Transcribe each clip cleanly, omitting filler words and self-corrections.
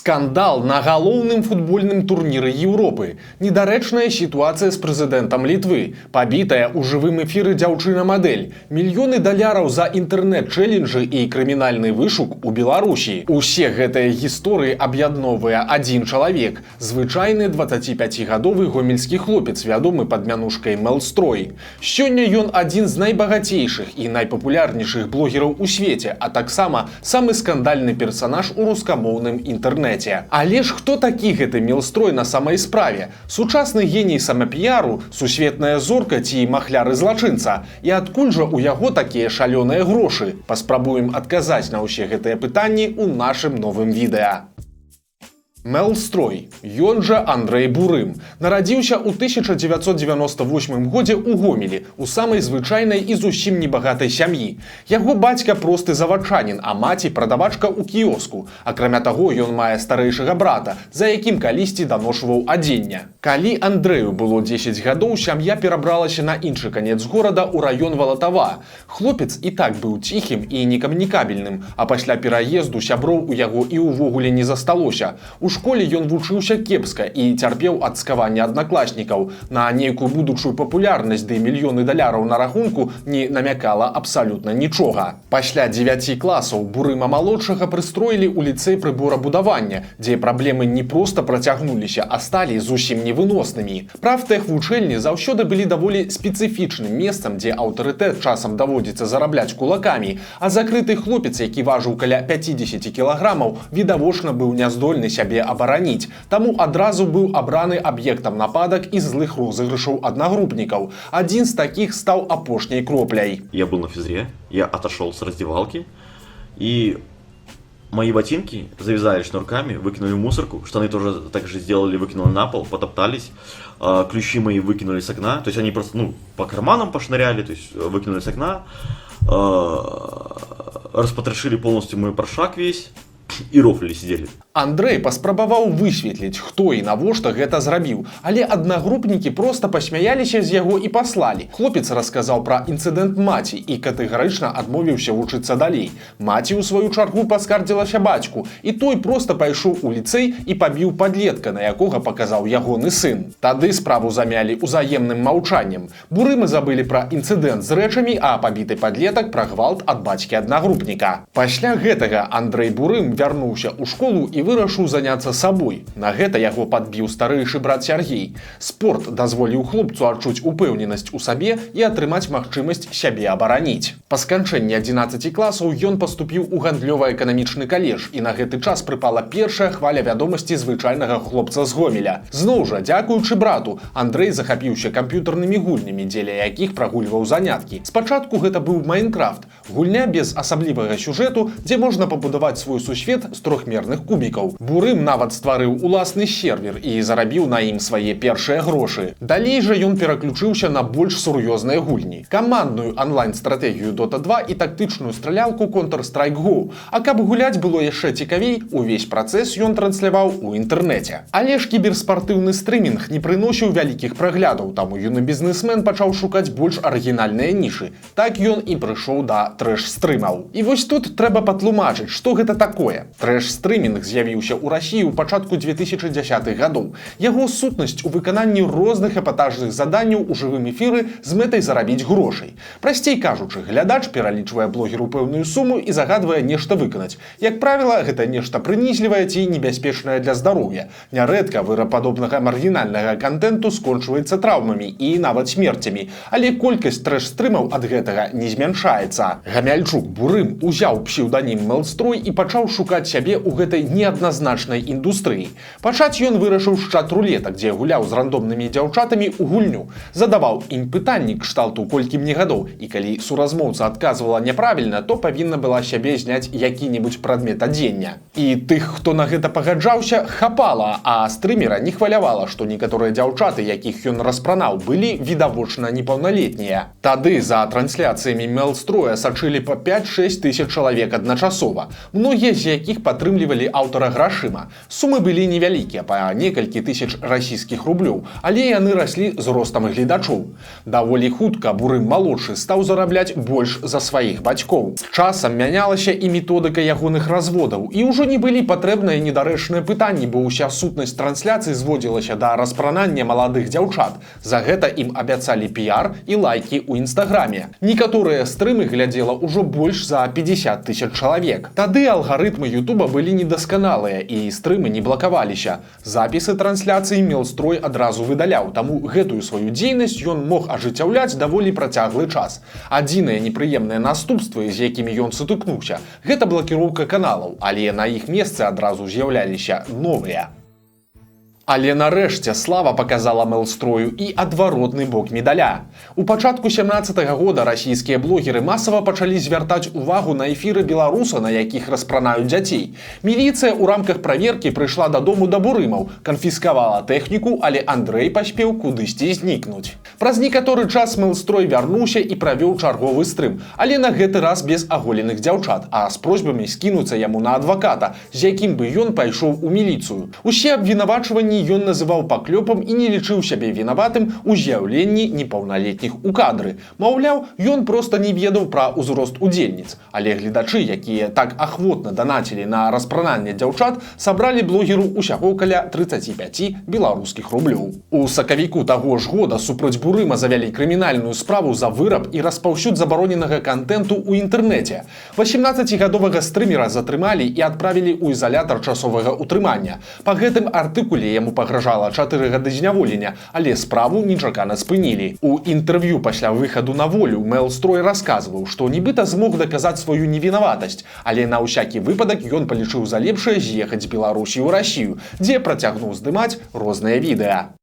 Скандал на галоўным футбольным турніры Еўропы. Недарэчная сітуацыя з прэзідэнтам Літвы. Пабітая ў жывым эфіры дзяўчына-мадэль. Мільёны даляраў за інтэрнэт-чэлленджы і крымінальны вышук у Беларусі. Усе гэтыя гісторыі аб'ядноўвае адзін чалавек. Звычайны 25гадовы гомельскі хлопец, вядомы пад мянушкай Мелстрой. Сёння ён адзін з найбагацейшых і найпапулярнейшых блогераў у свеце, а таксама самы скандальны персанаж у рускамоўным інтэрнэце. Але ж хто такі гэты Мелстрой на самай справе? Сучасны геній самапіяру, сусветная зорка ці махляры злачынца? І адкуль жа у яго такія шалёныя грошы? Паспрабуем адказаць на ўсе гэтыя пытанні ў нашым новым відэа. Мелстрой, ён жа Андрэй Бурым, нарадзіўся ў 1998 годзе ў Гомелі, у самай звычайнай і зусім небагатай сям'і. Яго бацька просты завадчанін, а маці прадавачка ў кіёску. Акрамя таго, ён мае старэйшага брата, за якім калісьці даношваў адзення. Калі Андрэю было 10 гадоў, сям'я перабралася на іншы канец горада ў раён Валатава. Хлопец і так быў ціхім і некамунікабельным, а пасля пераезду сяброў у яго і ўвогуле не засталося. У школе ён вучыўся кепска і цярпеў ад скавання аднакласнікаў. На нейкую будучую папулярнасць ды мільёны даляраў на рахунку не намякала абсалютна нічога. Пасля 9 класаў Бурыма-малодшага прыстроілі ў ліцэй прыборабудавання, дзе праблемы не проста працягнуліся, а сталі зусім невыноснымі. Прафтэхвучэльні заўсёды былі даволі спецыфічным месцам, дзе аўтарытэт часам даводзіцца зарабляць кулакамі, а закрыты хлопец, які важыў каля 50 кілаграмаў, відавочна быў няздольны сябе абараніць. Таму адразу быў абраны аб'ектам нападак і злых розыгрышаў аднагрупнікаў. Адзін з такіх стаў апошняй кропляй. Я был на физре, я отошел с раздевалки, и мои ботинки завязали шнурками, выкинули в мусорку, штаны тоже так же сделали, выкинули на пол, потоптались, ключи мои выкинули с окна, то есть они просто по карманам пошныряли, то есть выкинули с окна, распотрошили полностью мой прошак весь, і рофлі сидели. Андрэй паспрабаваў высветліць, хто і навошта гэта зрабіў, але аднагрупнікі проста пасмяяліся з яго і паслалі. Хлопец расказаў пра інцыдэнт маці і катэгарычна адмовіўся вучыцца далей. Маці ў сваю чаргу паскардзілася бацьку, і той проста пайшоў у ліцэй і пабіў падлетка, на якога паказаў ягоны сын. Тады справу замялі ўзаемным маўчаннем. Бурымы забылі пра інцыдэнт з рэчамі, а пабіты падлетак пра гвалт ад бацькі аднагрупніка. Пасля гэтага Андрэй Бурым вярнуўся ў школу і вырашыў заняцца сабой. На гэта яго падбіў старэйшы брат Сяргей. Спорт дазволіў хлопцу адчуць упэўненасць у сабе і атрымаць магчымасць сябе абараніць. Па сканчэнні 11 класаў ён паступіў у гандлёва-эканамічны каледж, і на гэты час прыпала першая хваля вядомасці звычайнага хлопца з Гомеля. Зноў жа, дзякуючы брату, Андрэй захапіўся камп'ютарнымі гульнямі, дзеля якіх прагульваў заняткі. Спачатку гэта быў Майнкрафт, гульня без асаблівага сюжэту, дзе можна пабудаваць свой сусвет з трохмерных кубікаў. Бурым нават стварыў уласны сервер і зарабіў на ім свае першыя грошы. Далей жа ён пераключыўся на больш сур'ёзныя гульні. Камандную онлайн-стратэгію Dota 2 і тактычную стралялку Counter-Strike Go. А каб гуляць было яшчэ цікавей, увесь працэс ён трансляваў у інтэрнэце. Але ж кіберспартыўны стрымінг не прыносіў вялікіх праглядаў, таму юны бізнесмен пачаў шукаць больш арыгінальныя нішы. Так ён і прыйшоў да трэш-стрымаў. І вось тут трэба патлумачыць, што гэта такое. Трэш-стрымінг з'явіўся ў Расіі ў пачатку 2010-х гадоў. Яго сутнасць у выкананні розных эпатажных заданняў у жывым эфіры з мэтай зарабіць грошай. Прасцей кажучы, глядач пералічвае блогеру пэўную суму і загадвае нешта выканаць. Як правіла, гэта нешта прынізлівае ці небяспечнае для здароўя. Нярэдка выраб падобнага маргінальнага кантэнту скончваецца траўмамі і нават смерцямі, але колькасць трэш-стрымаў ад гэтага не змяншаецца. Гамяльчук Бурым узяў псеўданім Мелстрой і пачаў шукаць сябе ў гэтай неадназначнай індустрыі. Пачаць ён вырашыў з чат-рулета, дзе гуляў з рандомнымі дзяўчатамі ў гульню. Задаваў ім пытанні кшталту колькі мне гадоў, і калі суразмоўца адказвала няправільна, то павінна была сябе зняць які-небудзь прадмет адзення. І тых, хто на гэта пагаджаўся, хапала, а стрымера не хвалявала, што некаторыя дзяўчаты, якіх ён распранаў, былі відавочна непаўналетнія. Тады за трансляцыямі Мелстроя сачылі па 5-6 тысяч чалавек адначасова, многія з якіх падтрымлівалі аўтар аўтара грашыма. Сумы былі невялікія, па некалькі тысяч расійскіх рублёў, але яны раслі з ростам гледачоў. Даволі хутка Бурым-малодшы стаў зарабляць больш за сваіх бацькоў. З часам мянялася і методыка ягоных разводаў, і ўжо не былі патрэбныя недарэчныя пытанні, бо ўся сутнасць трансляцыі зводзілася да распранання маладых дзяўчат. За гэта ім абяцалі піяр і лайкі ў інстаграме. Некаторыя стрымы глядзела ўжо больш за 50 тысяч чалавек. Тады алгарытмы Ютуба былі недасканалыя і стрымы не блакаваліся. Запісы трансляцыі Мелстрой адразу выдаляў, таму гэтую сваю дзейнасць ён мог ажыццяўляць даволі працяглы час. Адзіныя непрыемныя наступствы, з якімі ён сутыкнуўся, гэта блакіроўка каналаў, але на іх месцы адразу з'яўляліся новыя. Але нарэшце слава показала Мелстрою і адваротны бок медаля. У пачатку 17-го года расійскія блогеры масава пачалі звяртаць увагу на эфіры беларуса, на якіх распранаюць дзяцей. Міліцыя ў рамках праверкі прыйшла дадому да бурымаў, канфіскавала тэхніку, але Андрэй паспеў кудысьці знікнуць. Праз некаторы час Мелстрой вярнуўся і правёў чарговы стрым, але на гэты раз без аголеных дзяўчат, а з просьбамі скінуцца яму на адваката, з якім бы ён пайшоў у міліцыю. Усе абвінавачванні ён называў паклёпам і не лічыў сябе вінаватым у з'яўленні непаўналетніх у кадры. Маўляў, ён проста не ведаў пра ўзрост удзельніц. Але гледачы, якія так ахвотна данацілі на распрананне дзяўчат, сабралі блогеру ўсяго каля 35 беларускіх рублёў. У сакавіку таго ж года супраць Бурыма завялі крымінальную справу за выраб і распаўсюд забароненага контенту ў інтэрнэце. 18гадовага стрымера затрымалі і адправілі ў ізалятар часовага ўтрымання. Па гэтым артыкуле яму пагражала 4 гады зняволення, але справу нечакана спынілі. У інтэрв'ю пасля выхаду на волю Мелстрой расказваў, што нібыта змог даказаць сваю невінаватасць, але на ўсякі выпадак ён палічыў за лепшае з'ехаць з Беларусі ў Расію, дзе працягнуў здымаць розныя відэа.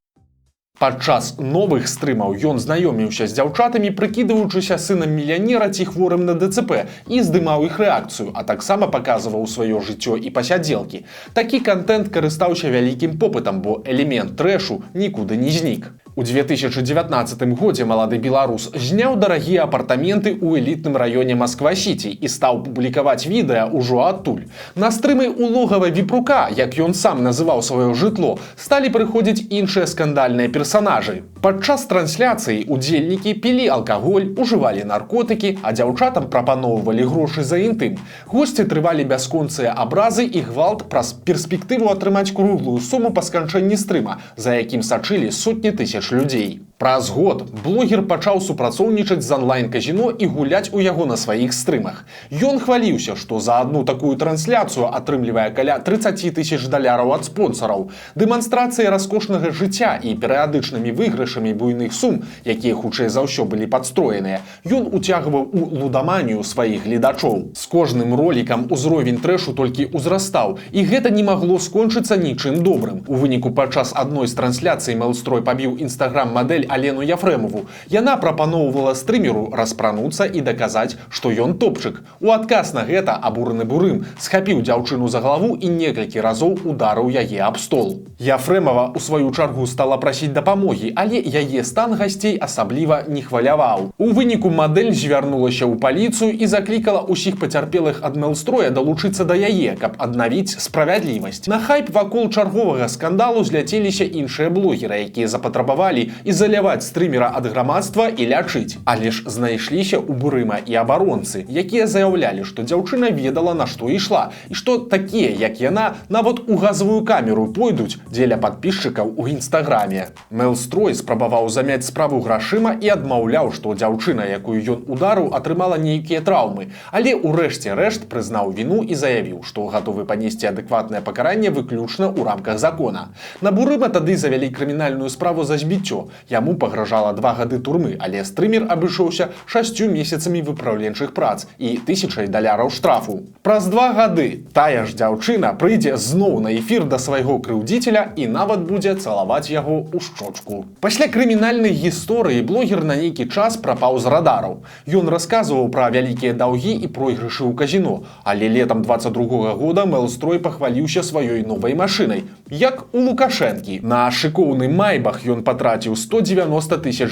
Падчас новых стрымаў ён знаёміўся з дзяўчатамі, прыкідваючыся сынам мільянера ці хворым на ДЦП, і здымаў іх рэакцыю, а таксама паказваў сваё жыццё і пасядзелкі. Такі кантэнт карыстаўся вялікім попытам, бо элемент трэшу нікуды не знік. У 2019 годзе малады беларус зняў дарагія апартаменты ў элітным раёне Москва-Сіці і стаў публікаваць відэа ўжо адтуль. На стрымы ў логава Віпрука, як ён сам называў сваё жытло, сталі прыходзіць іншыя скандальныя персанажы. Падчас трансляцыі удзельнікі пілі алкаголь, ужывалі наркотыкі, а дзяўчатам прапаноўвалі грошы за інтым. Госці трывалі бясконцыя абразы і гвалт праз перспектыву атрымаць круглую суму па сканчэнні стрыма, за якім сачылі сотні тысяч людзей. Праз год блогер пачаў супрацоўнічаць з онлайн-казіно і гуляць у яго на сваіх стрымах. Ён хваліўся, што за адну такую трансляцыю атрымлівае каля 30 тысяч даляраў ад спонсараў. Дэманстрацыяй раскошнага жыцця і перыядычнымі выйгрышамі буйных сум, якія хутчэй за ўсё былі падстроеныя, ён уцягваў у лудаманію сваіх гледачоў. З кожным ролікам узровень трэшу толькі ўзрастаў, і гэта не магло скончыцца нічым добрым. У выніку падчас адной з трансляцый Мелстрой пабіў інстаграм-мадэль Алену Яфрэмову. Яна прапаноўвала стрымеру распрануцца і даказаць, што ён топчык. У адказ на гэта абураны Бурым схапіў дзяўчыну за галаву і некалькі разоў ударыў яе аб стол. Яфрэмова, у сваю чаргу, стала прасіць дапамогі, але яе стан гасцей асабліва не хваляваў. У выніку мадэль звярнулася ў паліцыю і заклікала ўсіх пацярпелых ад Мелстроя далучыцца да яе, каб аднавіць справядлівасць. На хайп вакол чарговага скандалу зляцеліся іншыя блогеры, якія запатрабавалі ізаляваць стрымера ад грамадства і лячыць. Але ж знайшліся ў Бурыма і абаронцы, якія заяўлялі, што дзяўчына ведала, на што ішла, і што такія, як яна, нават у газавую камеру пойдуць дзеля падпісчыкаў у інстаграме. Мелстрой спрабаваў замяць справу грашыма і адмаўляў, што дзяўчына, якую ён ударыў, атрымала нейкія траўмы, але ўрэшце рэшт прызнаў віну і заявіў, што гатовы панесці адэкватнае пакаранне выключна ў рамках закона. На Бурыма тады завялі крымінальную справу за збіццё. Яму пагражала 2 гады турмы, але стрымер абышоўся 6 месяцамі выпраўленчых прац і 1000 даляраў штрафу. Праз 2 гады тая ж дзяўчына прыйдзе зноў на эфір да свайго крыўдзіцеля і нават будзе цалаваць яго ў шчочку. Пасля крымінальнай гісторыі блогер на нейкі час прапаў з радараў. Ён расказваў пра вялікія даўгі і пройгрышы ў казіно, але летам 22 года Мелстрой пахваліўся сваёй новай машынай, як у Лукашэнкі. На шыкоўны майбах ён патраціў 190 $190 тысяч,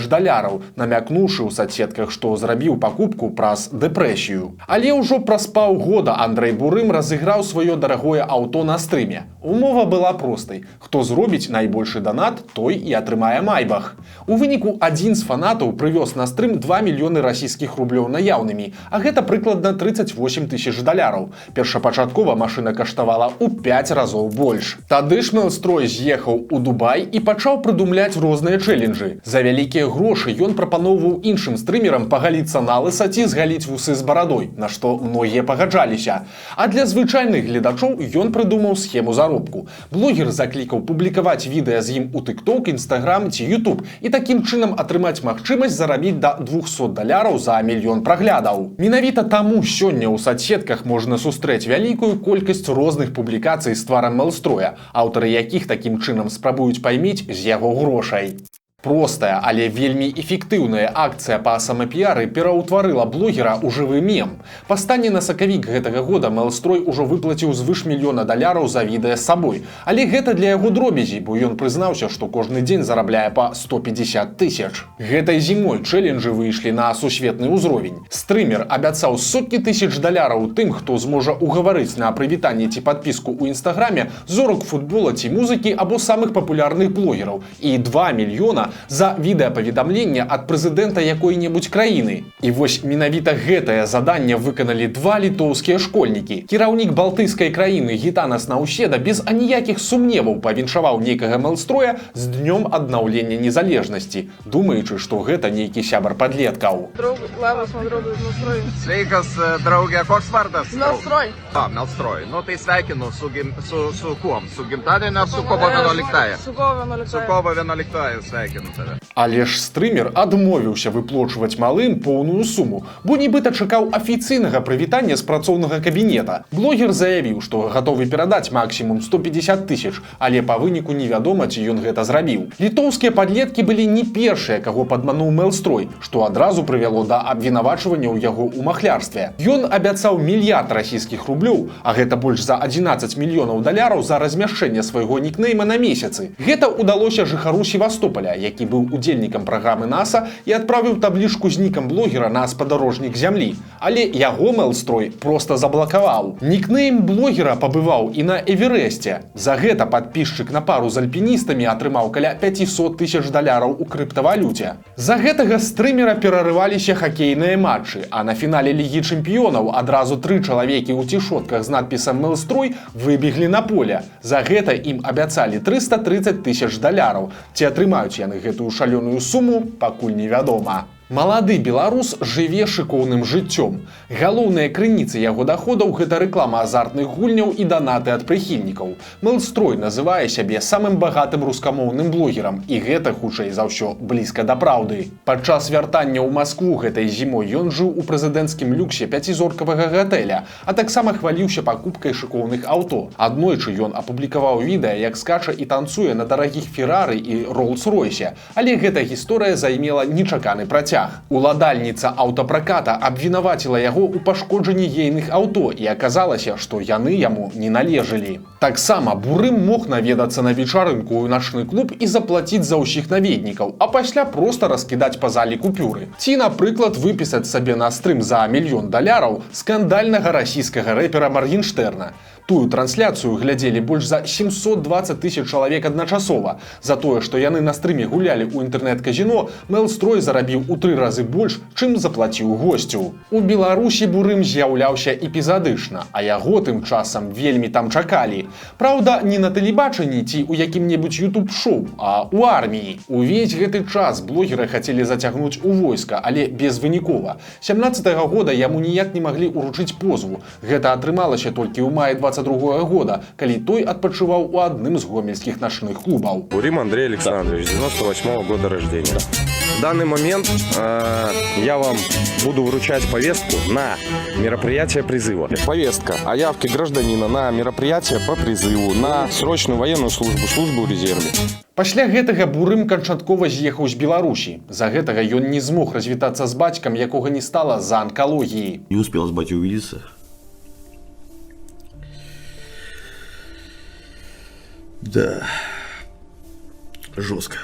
намякнуўшы ў соцсетках, што зрабіў пакупку праз дэпрэсію. Але ўжо праз паўгода Андрэй Бурым разыграў сваё дарагое аўто на стрыме. Умова была простай. Хто зробіць найбольшы данат, той і атрымае майбах. У выніку адзін з фанатаў прывёз на стрым 2 мільёны расійскіх рублёў наяўнымі, а гэта прыкладна $38 тысяч. Першапачаткова машына каштавала ў 5 разоў больш. Тады ж Мелстрой з'ехаў у Дубай і пачаў прыдумляць розныя чэленджы. За вялікія грошы ён прапаноўваў іншым стрымерам пагаліцца налыса ці згаліць вусы з барадой, на што многія пагаджаліся. А для звычайных гледачоў ён прыдумаў схему заробку. Блогер заклікаў публікаваць відэа з ім у TikTok, Instagram ці YouTube і такім чынам атрымаць магчымасць зарабіць да $200 за мільён праглядаў. Менавіта таму сёння ў соцсетках можна сустрэць вялікую колькасць розных публікацый з тварам Мелстроя, аўтары якіх такім чынам спрабуюць пайміць з яго грошай. Простая, але вельмі эфектыўная акцыя па самапіяры пераўтварыла блогера ў жывы мем. Па стане на сакавік гэтага года Мелстрой ужо выплаціў звыш $1 мільёна за відэа з сабой. Але гэта для яго дробязі, бо ён прызнаўся, што кожны дзень зарабляе па 150 тысяч. Гэтай зімой чэленджы выйшлі на сусветны ўзровень. Стрымер абяцаў сотні тысяч даляраў тым, хто зможа угаварыць на прывітанне ці падпіску ў інстаграме зорак футбола ці музыкі або самых папулярных блогераў і 2 мільёна за відэапаведамленне ад прэзідэнта якой-небудзь краіны. І вось менавіта гэтае заданне выканалі 2 літоўскія школьнікі. Кіраўнік балтыйскай краіны Гітанас Наўседа без аніякіх сумневаў павіншаваў нейкага Мелстроя з днём аднаўлення незалежнасці, думаючы, што гэта нейкі сябар падлеткаў. Sveikas, drauge, koks vardas? Melstroy. Melstroy. Nu tai sveikinu su kuom? Su gimtadieniu ar su kovo 11? Su kovo 11 sveikinu. Але ж стрымер адмовіўся выплочваць малым поўную суму, бо нібыта чакаў афіцыйнага прывітання з працоўнага кабінета. Блогер заявіў, што гатовы перадаць максімум 150 тысяч, але па выніку невядома, ці ён гэта зрабіў. Літоўскія падлеткі былі не першыя, каго падмануў Мелстрой, што адразу прывяло да абвінавачвання ў яго ў махлярстве. Ён абяцаў $1 мільярд расійскіх рублёў, а гэта больш за $11 мільёнаў за размяшчэнне свайго нікнейма на месяцы. Гэта ўдалося жыхару Севастополя, які быў удзельнікам праграмы НАСА і адправіў таблічку з нікам блогера на спадарожнік зямлі. Але яго Мелстрой проста заблакаваў. Нікнейм блогера пабываў і на Эвересце. За гэта падпісчык на пару з альпіністамі атрымаў каля $500 тысяч у крыптавалюце. За гэтага стрымера перарываліся хакейныя матчы, а на фінале Лігі чэмпіёнаў адразу 3 чалавекі ў цішотках з надпісам «Мелстрой» выбеглі на поле. За гэта ім абяцалі $330 тысяч. Ці атрымаюць яны гэтую шалёную суму, пакуль невядома. Малады беларус жыве шыкоўным жыццём. Галоўныя крыніцы яго даходаў – гэта рэклама азартных гульняў і данаты ад прыхільнікаў. Мелстрой называе сябе самым багатым рускамоўным блогерам, і гэта, хутчэй за ўсё, блізка да праўды. Падчас вяртання ў Маскву гэтай зімой ён жыў у прэзідэнцкім люксе 5-зоркавага гатэля, а таксама хваліўся пакупкай шыкоўных аўто. Аднойчы ён апублікаваў відэа, як скача і танцуе на дарагіх Феррары і Роллс-Ройсе, але гэта гісторыя займела нечаканы працяг. Уладальніца аўтапраката абвінаваціла яго ў пашкоджанні ейных аўто і аказалася, што яны яму не належалі. Таксама Бурым мог наведацца на вечарынку ў начны клуб і заплаціць за ўсіх наведнікаў, а пасля проста раскідаць па залі купюры. Ці, напрыклад, выпісаць сабе на стрым за $1 мільён скандальнага расійскага рэпера Маргенштерна. Тую трансляцыю глядзелі больш за 720 тысяч чалавек адначасова. За тое, што яны на стрыме гулялі ў інтэрнэт-казіно, Мелстрой зарабіў у 3 разы больш, чым заплаціў госцю. У Беларусі Бурым з'яўляўся эпізадычна, а яго тым часам вельмі там чакалі. Праўда, не на тэлебачанні ці ў якім-небудзь ютуб-шоу, а ў арміі. Увесь гэты час блогера хацелі зацягнуць у войска, але безвынікова. 17-го года яму ніяк не маглі ўручыць позву. Гэта атрымалася толькі ў маі 22-го года, калі той адпачываў у адным з гомельскіх начных клубаў. Бурым Андрей Александрович, 98-го года рождения. В данный момент я вам буду вручать повестку на мероприятие призыва. Повестка о явке гражданина на мероприятие по призыву на срочную военную службу в резерве. Пасля гэтага Бурым канчаткова з'ехаў з Беларусі. За гэтага ён не змог развітацца з бацькам, якога не стала з-за анкалогіі. Не успел с батей увидеться. Да, жестко.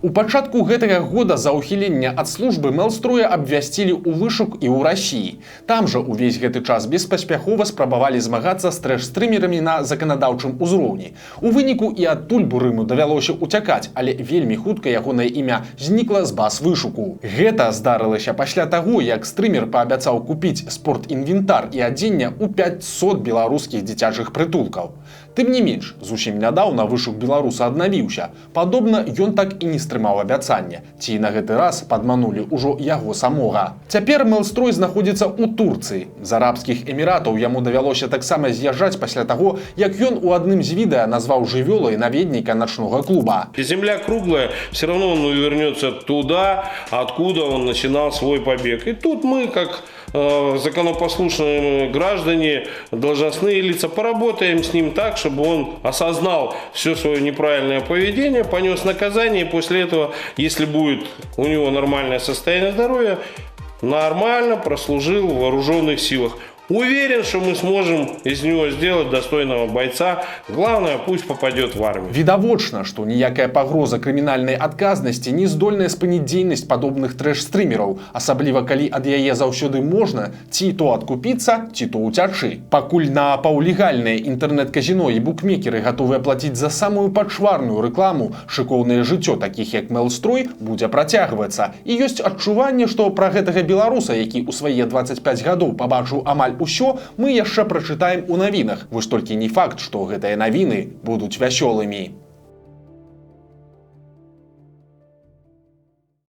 У пачатку гэтага года за ўхіленне ад службы Мелстроя абвясцілі ў вышук і ў Расіі. Там жа увесь гэты час беспаспяхова спрабавалі змагацца з трэш-стрымерамі на заканадаўчым узроўні. У выніку і адтуль Бурыму давялося ўцякаць, але вельмі хутка ягонае імя знікла з баз вышуку. Гэта здарылася пасля таго, як стрымер паабяцаў купіць спортінвентар і адзення ў 500 беларускіх дзіцячых прытулкаў. Тым не менш, зусім нядаўна вышук беларуса аднавіўся. Падобна, ён так і не стрымаў абяцання. Ці на гэты раз падманулі ўжо яго самога. Цяпер Мелстрой знаходзіцца ў Турцыі. З арабскіх эміратаў яму давялося таксама з'язджаць пасля таго, як ён у адным з відэа назваў жывёлай наведніка начнога клуба. Земля круглая, все равно он вернется туда, откуда он начинал свой побег. И тут мы, как законопослушные граждане, должностные лица, поработаем с ним так, чтобы он осознал все свое неправильное поведение, понес наказание, и после этого, если будет у него нормальное состояние здоровья, нормально прослужил в вооруженных силах. Уверен, что мы сможем из него сделать достойного бойца. Главное, пусть попадет в армию. Відавочна, што ніякая пагроза крымінальнай адказнасці не здольная спыніць дзейнасць падобных трэш-стрымераў, асабліва калі ад яе заўсёды можна ці то адкупіцца, ці то ўцячы. Пакуль на паўлегальныя інтэрнэт-казіно і букмекеры гатовыя плаціць за самую пачварную рэкламу, шыкоўнае жыццё такіх як Мелстрой будзе працягвацца. І ёсць адчуванне, што пра гэтага беларуса, які ў свае 25 гадоў пабачыў амаль усё, мы яшчэ прачытаем у навінах. Вось толькі не факт, што гэтыя навіны будуць вясёлымі.